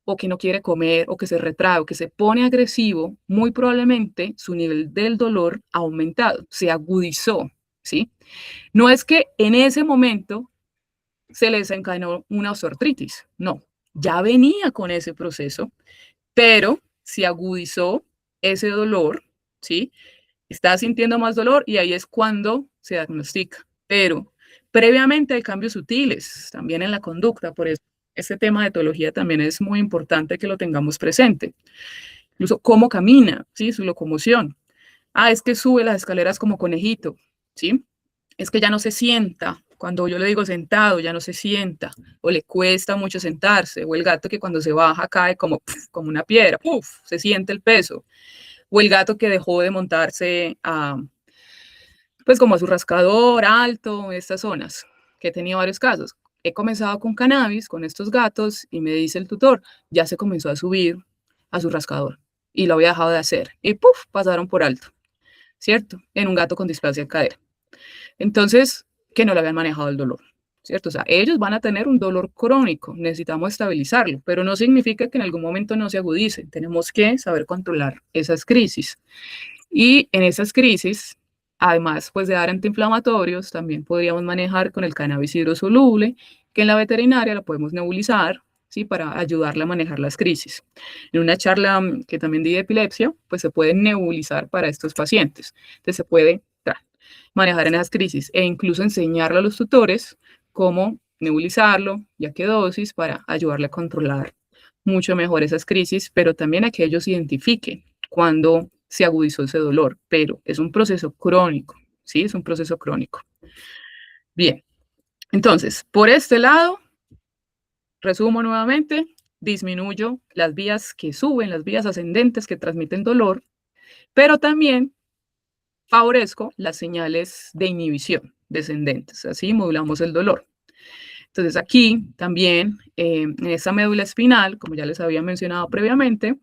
C: o que no quiere comer, o que se retrae, o que se pone agresivo, muy probablemente su nivel del dolor ha aumentado, se agudizó, ¿sí? No es que en ese momento se le desencadenó una osteoartritis, no, ya venía con ese proceso, pero se agudizó ese dolor, ¿sí? Está sintiendo más dolor y ahí es cuando se diagnostica. Pero previamente hay cambios sutiles también en la conducta, por eso este tema de etología también es muy importante que lo tengamos presente. Incluso cómo camina, ¿sí? Su locomoción. Ah, es que sube las escaleras como conejito, ¿sí? Es que ya no se sienta. Cuando yo le digo sentado, ya no se sienta, o le cuesta mucho sentarse, o el gato que cuando se baja cae como, como una piedra, se siente el peso, o el gato que dejó de montarse a, pues como a su rascador alto, estas zonas, que he tenido varios casos. He comenzado con cannabis, con estos gatos, y me dice el tutor, ya se comenzó a subir a su rascador, y lo había dejado de hacer, y ¡puf!, pasaron por alto, ¿cierto? En un gato con displasia de cadera. Entonces, que no le habían manejado el dolor, ¿cierto? O sea, ellos van a tener un dolor crónico, necesitamos estabilizarlo, pero no significa que en algún momento no se agudice, tenemos que saber controlar esas crisis. Y en esas crisis, además pues de dar antiinflamatorios, también podríamos manejar con el cannabis hidrosoluble, que en la veterinaria lo podemos nebulizar, ¿sí? Para ayudarle a manejar las crisis. En una charla que también di de epilepsia, pues se puede nebulizar para estos pacientes. Entonces se puede manejar en esas crisis e incluso enseñarle a los tutores cómo nebulizarlo y a qué dosis para ayudarle a controlar mucho mejor esas crisis, pero también a que ellos identifiquen cuando se agudizó ese dolor, pero es un proceso crónico, ¿sí? Es un proceso crónico. Bien, entonces, por este lado, resumo nuevamente, disminuyo las vías que suben, las vías ascendentes que transmiten dolor, pero también favorezco las señales de inhibición descendentes, así modulamos el dolor. Entonces aquí también en esta médula espinal, como ya les había mencionado previamente,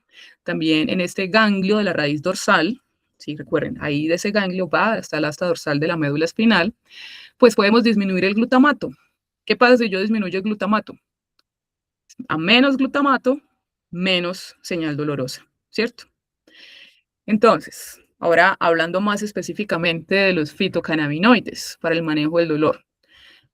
C: también en este ganglio de la raíz dorsal, si recuerden, ahí de ese ganglio va hasta el asta dorsal de la médula espinal, pues podemos disminuir el glutamato. ¿Qué pasa si yo disminuyo el glutamato? A menos glutamato, menos señal dolorosa, ¿cierto? Entonces, ahora hablando más específicamente de los fitocannabinoides para el manejo del dolor.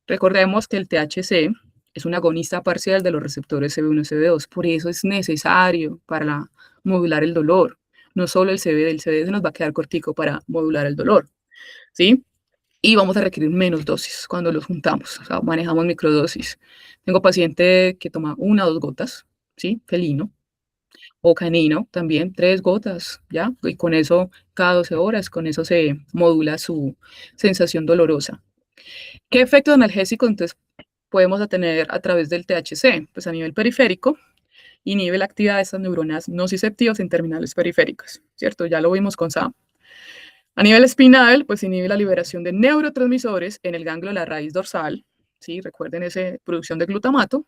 C: Recordemos que el THC es un agonista parcial de los receptores CB1 y CB2, por eso es necesario para modular el dolor. No solo el CBD se nos va a quedar cortico para modular el dolor, ¿sí? Y vamos a requerir menos dosis cuando los juntamos, o sea, manejamos microdosis. Tengo paciente que toma 1 o 2 gotas, ¿sí? Felino o canino también, 3 gotas, ¿ya? Y con eso, cada 12 horas, con eso se modula su sensación dolorosa. ¿Qué efecto analgésico entonces podemos tener a través del THC? Pues a nivel periférico, inhibe la actividad de estas neuronas nociceptivas en terminales periféricas, ¿cierto? Ya lo vimos con SAM. A nivel espinal, pues inhibe la liberación de neurotransmisores en el ganglio de la raíz dorsal, ¿sí? Recuerden esa producción de glutamato,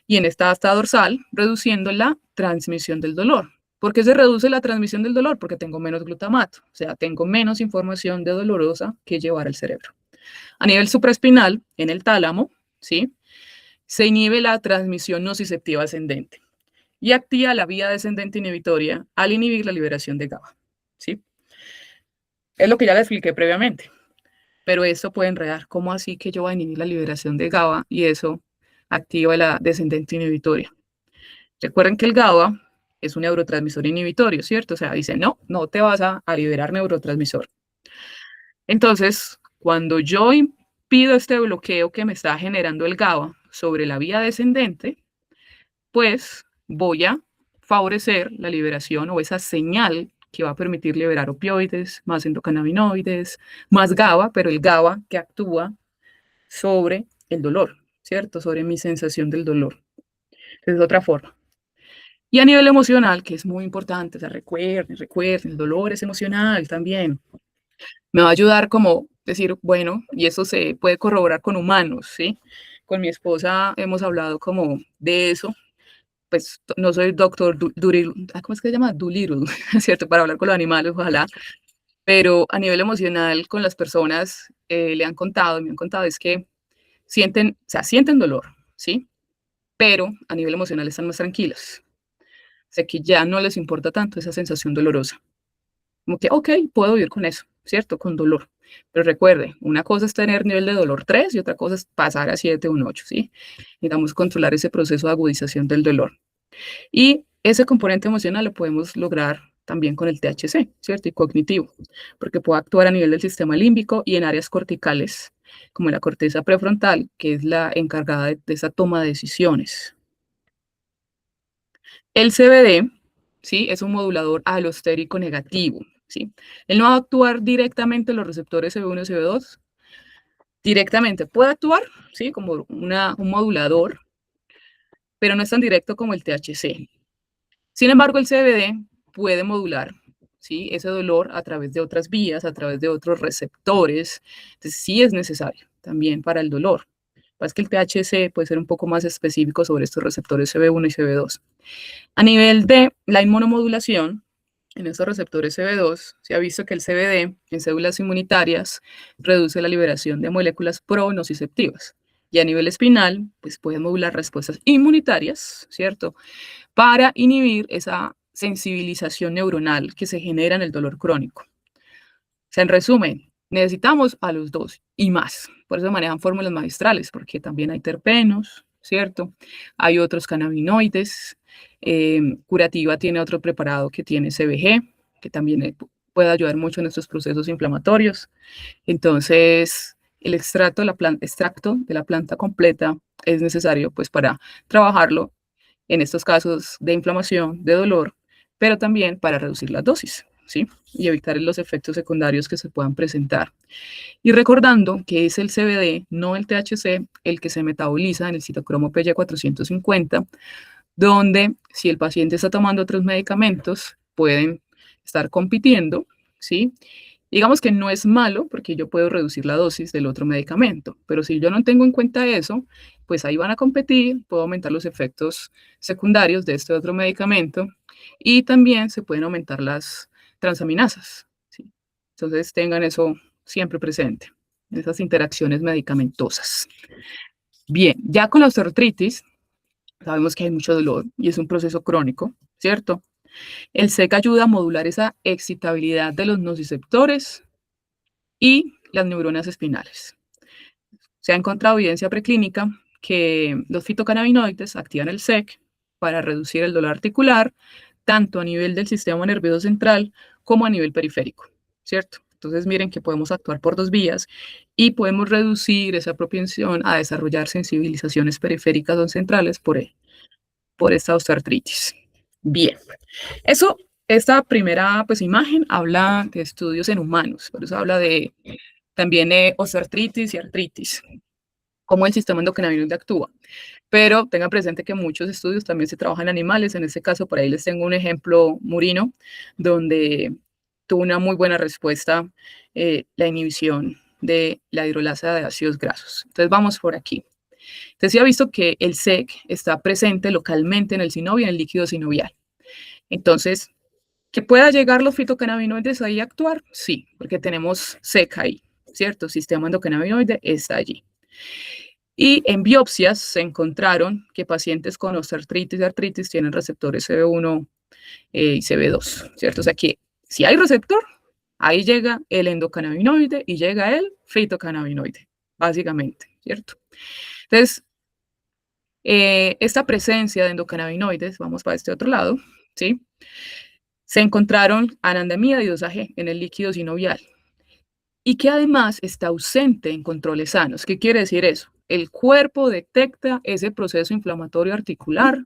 C: y en esta asta dorsal, reduciendo la transmisión del dolor. ¿Por qué se reduce la transmisión del dolor? Porque tengo menos glutamato, o sea, tengo menos información de dolorosa que llevar al cerebro. A nivel supraespinal, en el tálamo, ¿sí? Se inhibe la transmisión nociceptiva ascendente y activa la vía descendente inhibitoria al inhibir la liberación de GABA, ¿sí? Es lo que ya le expliqué previamente, pero esto puede enredar. ¿Cómo así que yo voy a inhibir la liberación de GABA y eso activa la descendente inhibitoria? Recuerden que el GABA es un neurotransmisor inhibitorio, ¿cierto? O sea, dice, no, no te vas a liberar neurotransmisor. Entonces, cuando yo impido este bloqueo que me está generando el GABA sobre la vía descendente, pues voy a favorecer la liberación o esa señal que va a permitir liberar opioides, más endocannabinoides, más GABA, pero el GABA que actúa sobre el dolor, ¿cierto? Sobre mi sensación del dolor. Es otra forma. Y a nivel emocional, que es muy importante, o sea, recuerden, el dolor es emocional también. Me va a ayudar como decir, bueno, y eso se puede corroborar con humanos, ¿sí? Con mi esposa hemos hablado como de eso, pues no soy doctor ¿cómo es que se llama? Dolittle, ¿cierto? Para hablar con los animales, ojalá. Pero a nivel emocional, con las personas le han contado, me han contado, es que sienten, o sea, sienten dolor, ¿sí? Pero a nivel emocional están más tranquilos. O sea, que ya no les importa tanto esa sensación dolorosa. Como que, ok, puedo vivir con eso, ¿cierto? Con dolor. Pero recuerde, una cosa es tener nivel de dolor 3 y otra cosa es pasar a 7 o un 8, ¿sí? Necesitamos controlar ese proceso de agudización del dolor. Y ese componente emocional lo podemos lograr también con el THC, ¿cierto? Y cognitivo, porque puede actuar a nivel del sistema límbico y en áreas corticales, como la corteza prefrontal, que es la encargada de esa toma de decisiones. El CBD, ¿sí? Es un modulador alostérico negativo, ¿sí? Él no va a actuar directamente en los receptores CB1 y CB2, directamente puede actuar, ¿sí? Como un modulador, pero no es tan directo como el THC. Sin embargo, el CBD puede modular, ¿sí? Ese dolor a través de otras vías, a través de otros receptores. Entonces, sí es necesario también para el dolor. Lo que pasa es que el THC puede ser un poco más específico sobre estos receptores CB1 y CB2. A nivel de la inmunomodulación, en estos receptores CB2, se ha visto que el CBD en células inmunitarias reduce la liberación de moléculas pro-nociceptivas. Y a nivel espinal, pues puede modular respuestas inmunitarias, ¿cierto? Para inhibir esa sensibilización neuronal que se genera en el dolor crónico. O sea, en resumen, necesitamos a los dos y más. Por eso manejan fórmulas magistrales, porque también hay terpenos, ¿cierto? Hay otros cannabinoides. Curativa tiene otro preparado que tiene CBG, que también puede ayudar mucho en estos procesos inflamatorios. Entonces, el extracto de la planta completa es necesario pues para trabajarlo en estos casos de inflamación, de dolor, pero también para reducir las dosis, ¿sí? Y evitar los efectos secundarios que se puedan presentar. Y recordando que es el CBD, no el THC, el que se metaboliza en el citocromo PY450, donde si el paciente está tomando otros medicamentos, pueden estar compitiendo, ¿sí? Digamos que no es malo porque yo puedo reducir la dosis del otro medicamento, pero si yo no tengo en cuenta eso, pues ahí van a competir, puedo aumentar los efectos secundarios de este otro medicamento y también se pueden aumentar las transaminasas, ¿sí? Entonces tengan eso siempre presente, esas interacciones medicamentosas. Bien, ya con la osteoartritis, sabemos que hay mucho dolor y es un proceso crónico, ¿cierto? El SEC ayuda a modular esa excitabilidad de los nociceptores y las neuronas espinales. se ha encontrado evidencia preclínica que los fitocannabinoides activan el SEC para reducir el dolor articular, tanto a nivel del sistema nervioso central como a nivel periférico, ¿cierto? Entonces, miren que podemos actuar por dos vías y podemos reducir esa propensión a desarrollar sensibilizaciones periféricas o centrales por esta osteoartritis. Bien, esta primera pues, imagen habla de estudios en humanos, por eso habla de también osteoartritis y artritis, cómo el sistema endocannabinoide actúa. Pero tengan presente que muchos estudios también se trabajan en animales. En este caso, por ahí les tengo un ejemplo murino, donde tuvo una muy buena respuesta la inhibición de la hidrolasa de ácidos grasos. Entonces, vamos por aquí. Entonces, se ha visto que el SEC está presente localmente en el sinovio y en el líquido sinovial. Entonces, ¿que pueda llegar los fitocannabinoides ahí a actuar? Sí, porque tenemos SEC ahí, ¿cierto? El sistema endocannabinoide está allí. Y en biopsias se encontraron que pacientes con osteoartritis y artritis tienen receptores CB1 y CB2, ¿cierto? O sea que si hay receptor, ahí llega el endocannabinoide y llega el fitocannabinoide, básicamente, ¿cierto? Entonces, esta presencia de endocannabinoides, vamos para este otro lado, ¿sí? Se encontraron anandamida y 2-AG en el líquido sinovial y que además está ausente en controles sanos. ¿Qué quiere decir eso? El cuerpo detecta ese proceso inflamatorio articular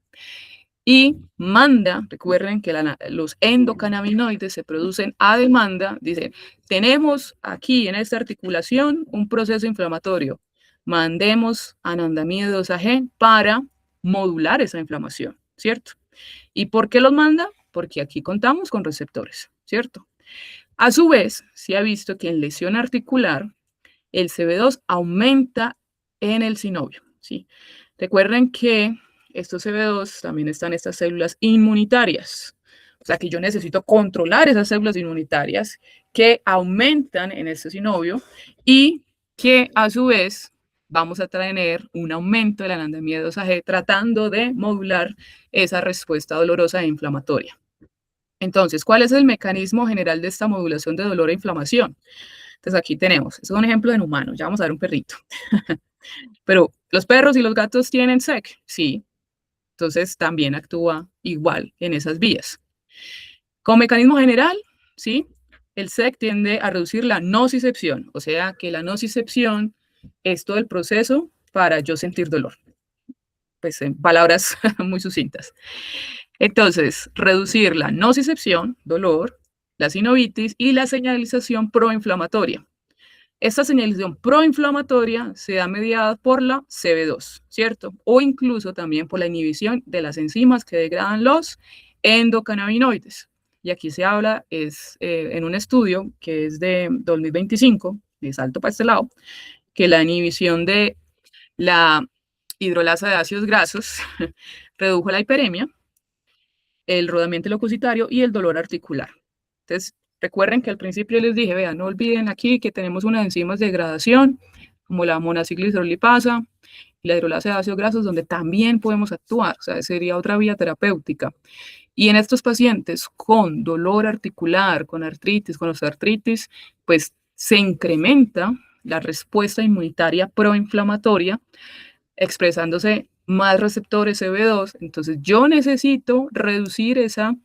C: y manda, recuerden que los endocannabinoides se producen a demanda, dice, tenemos aquí en esta articulación un proceso inflamatorio, mandemos anandamida 2-AG para modular esa inflamación, ¿cierto? ¿Y por qué los manda? Porque aquí contamos con receptores, ¿cierto? A su vez, se ha visto que en lesión articular, el CB2 aumenta en el sinovio, ¿sí? Recuerden que estos CB2 también están estas células inmunitarias. O sea que yo necesito controlar esas células inmunitarias que aumentan en este sinovio y que a su vez vamos a tener un aumento de la anandamida 2-AG tratando de modular esa respuesta dolorosa e inflamatoria. Entonces, ¿cuál es el mecanismo general de esta modulación de dolor e inflamación? Entonces aquí tenemos, este es un ejemplo en humanos, ya vamos a ver un perrito. Pero los perros y los gatos tienen SEC, sí. Entonces también actúa igual en esas vías. Como mecanismo general, sí, el SEC tiende a reducir la nocicepción, o sea que la nocicepción es todo el proceso para yo sentir dolor. Pues en palabras muy sucintas. Entonces, reducir la nocicepción, dolor, la sinovitis y la señalización proinflamatoria. Esta señalización proinflamatoria se da mediada por la CB2, ¿cierto? O incluso también por la inhibición de las enzimas que degradan los endocannabinoides. Y aquí se habla, en un estudio que es de 2025, de salto para este lado, que la inhibición de la hidrolasa de ácidos grasos redujo la hiperemia, el rodamiento leucocitario y el dolor articular. Entonces, recuerden que al principio les dije, vean, no olviden aquí que tenemos unas enzimas de degradación, como la monaciclihidrolipasa y la hidrolasa de ácidos grasos, donde también podemos actuar, o sea, sería otra vía terapéutica. Y en estos pacientes con dolor articular, con artritis, con osteoartritis, pues se incrementa la respuesta inmunitaria proinflamatoria, expresándose más receptores CB2, entonces yo necesito reducir esa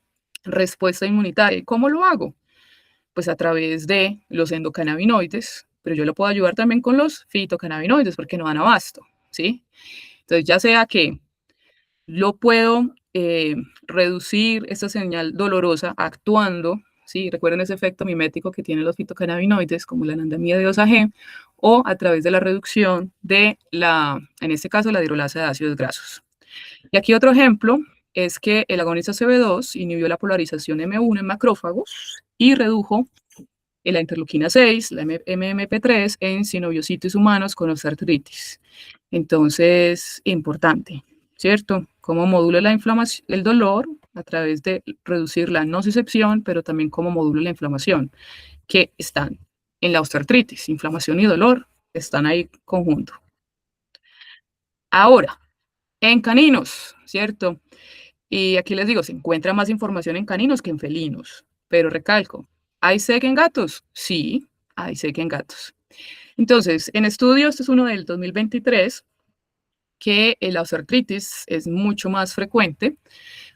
C: respuesta inmunitaria. ¿Cómo lo hago? Pues a través de los endocannabinoides, pero yo lo puedo ayudar también con los fitocannabinoides porque no dan abasto, ¿sí? Entonces ya sea que lo puedo reducir esta señal dolorosa actuando, ¿sí? Recuerden ese efecto mimético que tienen los fitocannabinoides, como la anandamida 2-AG, o a través de la reducción de en este caso, la hidrolasa de ácidos grasos. Y aquí otro ejemplo es que el agonista CB2 inhibió la polarización M1 en macrófagos y redujo la interleuquina 6, la MMP3, en sinoviocitos humanos con osteoartritis. Entonces, importante, ¿cierto? Cómo modula la inflamación, el dolor a través de reducir la nocicepción, pero también cómo modula la inflamación, que están en la osteoartritis, inflamación y dolor, están ahí conjunto. Ahora, en caninos, ¿cierto? Y aquí les digo, se encuentra más información en caninos que en felinos, pero recalco, ¿hay SEC en gatos? Sí, hay SEC en gatos. Entonces, en estudio, este es uno del 2023, que la osteoartritis es mucho más frecuente,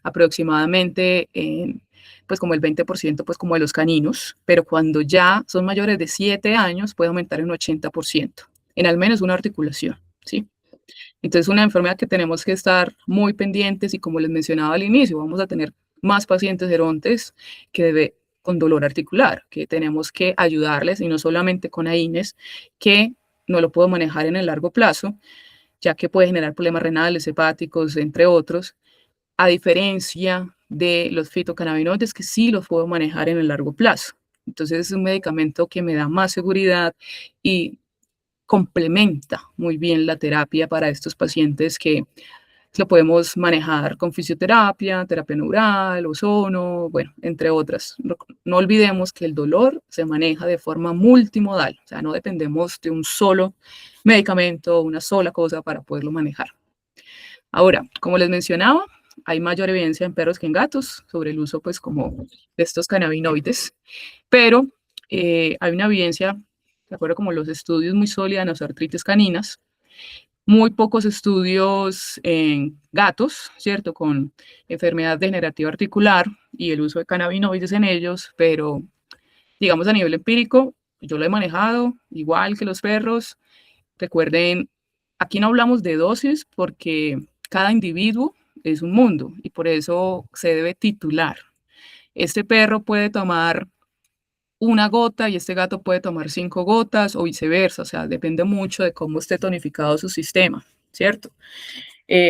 C: aproximadamente en, pues como el 20%, pues como de los caninos, pero cuando ya son mayores de 7 años puede aumentar en un 80%, en al menos una articulación, ¿sí? Entonces, una enfermedad que tenemos que estar muy pendientes y como les mencionaba al inicio, vamos a tener más pacientes gerontes con dolor articular, que tenemos que ayudarles y no solamente con AINES, que no lo puedo manejar en el largo plazo, ya que puede generar problemas renales, hepáticos, entre otros, a diferencia de los fitocannabinoides que sí los puedo manejar en el largo plazo. Entonces es un medicamento que me da más seguridad y complementa muy bien la terapia para estos pacientes que lo podemos manejar con fisioterapia, terapia neural, ozono, bueno, entre otras. No olvidemos que el dolor se maneja de forma multimodal, o sea, no dependemos de un solo medicamento o una sola cosa para poderlo manejar. Ahora, como les mencionaba, hay mayor evidencia en perros que en gatos sobre el uso, pues, como de estos cannabinoides, pero hay una evidencia, de acuerdo como los estudios muy sólida en las artritis caninas, muy pocos estudios en gatos, ¿cierto? Con enfermedad degenerativa articular y el uso de cannabinoides en ellos, pero digamos a nivel empírico, yo lo he manejado igual que los perros. Recuerden, aquí no hablamos de dosis porque cada individuo es un mundo y por eso se debe titular. Este perro puede tomar una gota y este gato puede tomar 5 gotas o viceversa, o sea, depende mucho de cómo esté tonificado su sistema, ¿cierto?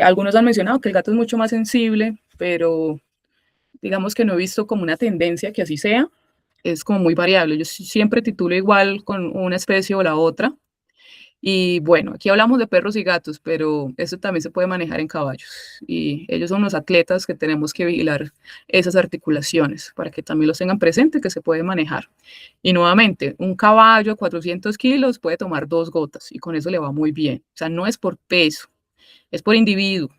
C: Algunos han mencionado que el gato es mucho más sensible, pero digamos que no he visto como una tendencia que así sea, es como muy variable. Yo siempre titulo igual con una especie o la otra. Y bueno, aquí hablamos de perros y gatos, pero eso también se puede manejar en caballos. Y ellos son los atletas que tenemos que vigilar esas articulaciones para que también los tengan presente que se puede manejar. Y nuevamente, un caballo de 400 kilos puede tomar 2 gotas y con eso le va muy bien. O sea, no es por peso, es por individuo.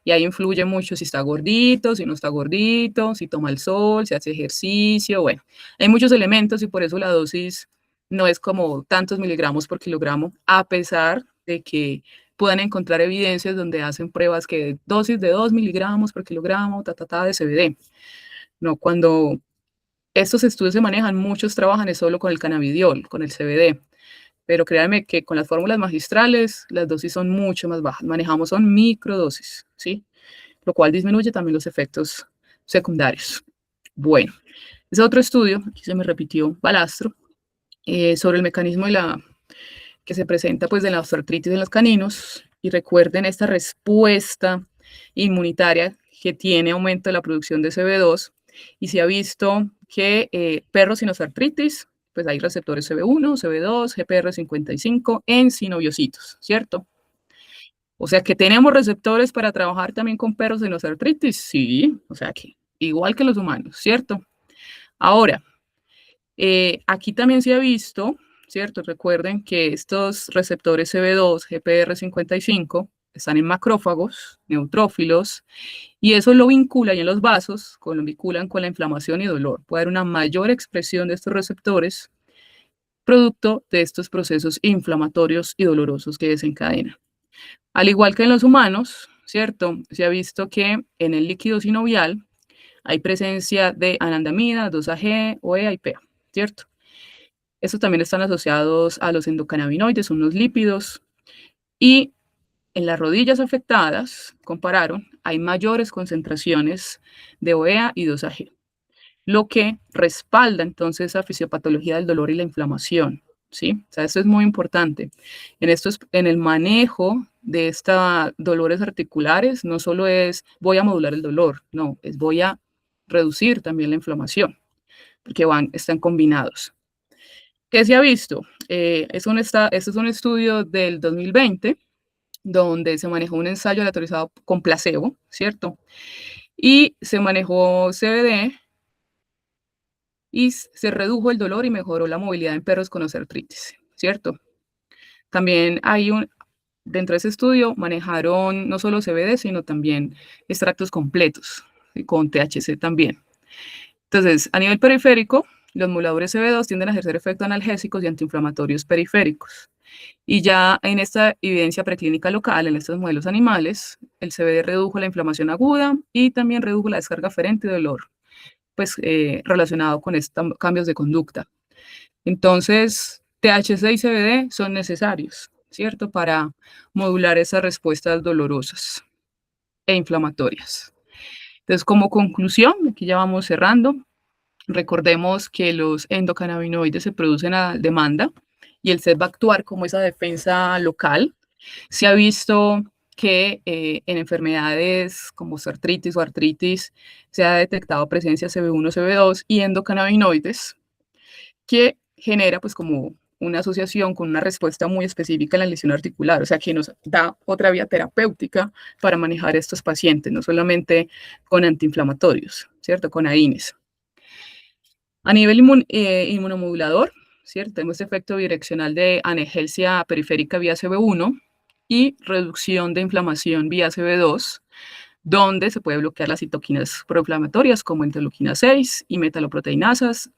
C: Y ahí influye mucho si está gordito, si no está gordito, si toma el sol, si hace ejercicio. Bueno, hay muchos elementos y por eso la dosis no es como tantos miligramos por kilogramo, a pesar de que puedan encontrar evidencias donde hacen pruebas que dosis de 2 miligramos por kilogramo, de CBD. No, cuando estos estudios se manejan, muchos trabajan es solo con el cannabidiol, con el CBD. Pero créanme que con las fórmulas magistrales las dosis son mucho más bajas. Manejamos son microdosis, ¿sí? Lo cual disminuye también los efectos secundarios. Bueno, es otro estudio, aquí se me repitió Balastro, sobre el mecanismo que se presenta pues de la osteoartritis en los caninos. Y recuerden esta respuesta inmunitaria que tiene aumento de la producción de CB2 y se ha visto que perros sin osteoartritis, pues hay receptores CB1, CB2, GPR55 en sinoviocitos, ¿cierto? O sea que tenemos receptores para trabajar también con perros sin osteoartritis, sí, o sea que igual que los humanos, ¿cierto? Ahora, aquí también se ha visto, ¿cierto? Recuerden que estos receptores CB2, GPR55, están en macrófagos, neutrófilos, y eso lo vincula y en los vasos, lo vinculan con la inflamación y dolor. Puede haber una mayor expresión de estos receptores producto de estos procesos inflamatorios y dolorosos que desencadenan. Al igual que en los humanos, ¿cierto? Se ha visto que en el líquido sinovial hay presencia de anandamida, 2-AG, OEA y PEA, ¿cierto? Estos también están asociados a los endocannabinoides, son los lípidos, y en las rodillas afectadas, compararon, hay mayores concentraciones de OEA y 2-AG, lo que respalda entonces esa fisiopatología del dolor y la inflamación, ¿sí? O sea, esto es muy importante. En el manejo de estos dolores articulares, no solo es voy a modular el dolor, no, es voy a reducir también la inflamación, porque están combinados. ¿Qué se ha visto? Este es un estudio del 2020, donde se manejó un ensayo aleatorizado con placebo, ¿cierto? Y se manejó CBD y se redujo el dolor y mejoró la movilidad en perros con osteoartritis, ¿cierto? También dentro de ese estudio manejaron no solo CBD, sino también extractos completos, con THC también. Entonces, a nivel periférico, los moduladores CB2 tienden a ejercer efectos analgésicos y antiinflamatorios periféricos. Y ya en esta evidencia preclínica local, en estos modelos animales, el CBD redujo la inflamación aguda y también redujo la descarga aferente y dolor, pues relacionado con estos cambios de conducta. Entonces, THC y CBD son necesarios, ¿cierto?, para modular esas respuestas dolorosas e inflamatorias. Entonces, como conclusión, aquí ya vamos cerrando, recordemos que los endocannabinoides se producen a demanda y el SED va a actuar como esa defensa local. Se ha visto que en enfermedades como artritis o artritis se ha detectado presencia CB1, CB2 y endocannabinoides, que genera pues como una asociación con una respuesta muy específica en la lesión articular, o sea que nos da otra vía terapéutica para manejar estos pacientes, no solamente con antiinflamatorios, ¿cierto? Con AINES. A nivel inmunomodulador, ¿cierto? Tenemos este efecto bidireccional de analgesia periférica vía CB1 y reducción de inflamación vía CB2, donde se puede bloquear las citoquinas proinflamatorias como interleuquina 6 y metaloproteinasas,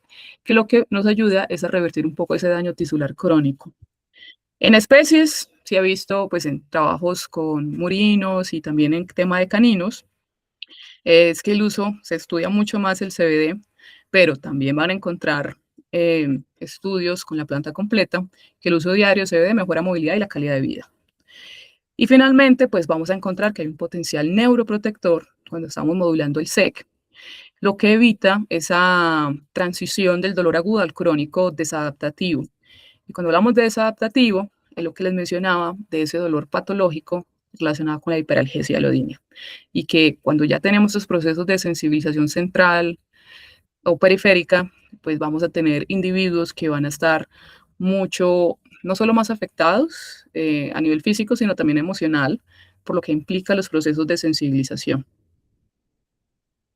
C: que lo que nos ayuda es a revertir un poco ese daño tisular crónico. En especies, se ha visto pues, en trabajos con murinos y también en tema de caninos, es que el uso, se estudia mucho más el CBD, pero también van a encontrar estudios con la planta completa que el uso diario de CBD mejora movilidad y la calidad de vida. Y finalmente, pues vamos a encontrar que hay un potencial neuroprotector cuando estamos modulando el SEC, lo que evita esa transición del dolor agudo al crónico desadaptativo. Y cuando hablamos de desadaptativo, es lo que les mencionaba de ese dolor patológico relacionado con la hiperalgesia alodínea. Y que cuando ya tenemos esos procesos de sensibilización central o periférica, pues vamos a tener individuos que van a estar mucho, no solo más afectados a nivel físico, sino también emocional, por lo que implica los procesos de sensibilización.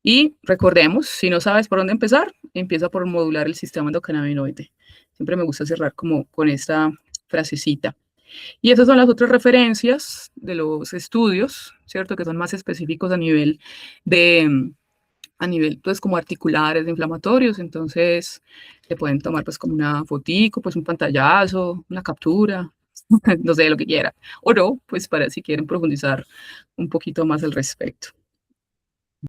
C: Y recordemos, si no sabes por dónde empezar, empieza por modular el sistema endocannabinoide. Siempre me gusta cerrar como con esta frasecita. Y esas son las otras referencias de los estudios, ¿cierto? Que son más específicos a nivel pues como articulares, inflamatorios. Entonces, le pueden tomar pues como una fotico, pues un pantallazo, una captura, no sé, lo que quieran. O no, pues para si quieren profundizar un poquito más al respecto.